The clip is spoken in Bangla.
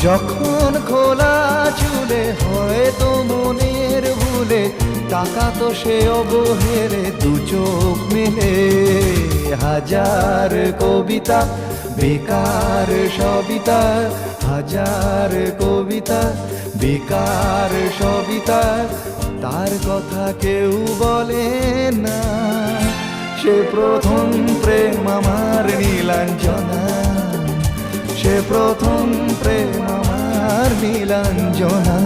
যখন খোলা চুলে হয়তো মনের ভুলে টাকা তো সে অবহেলে দু চোখ মেলে হাজার কবিতা বেকার সবিতা হাজার কবিতা বেকার সবিতা তার কথা কেউ বলে না সে প্রথম প্রেম আমার নীলাঞ্জনা সে প্রথম প্রেম আমার নীলাঞ্জনা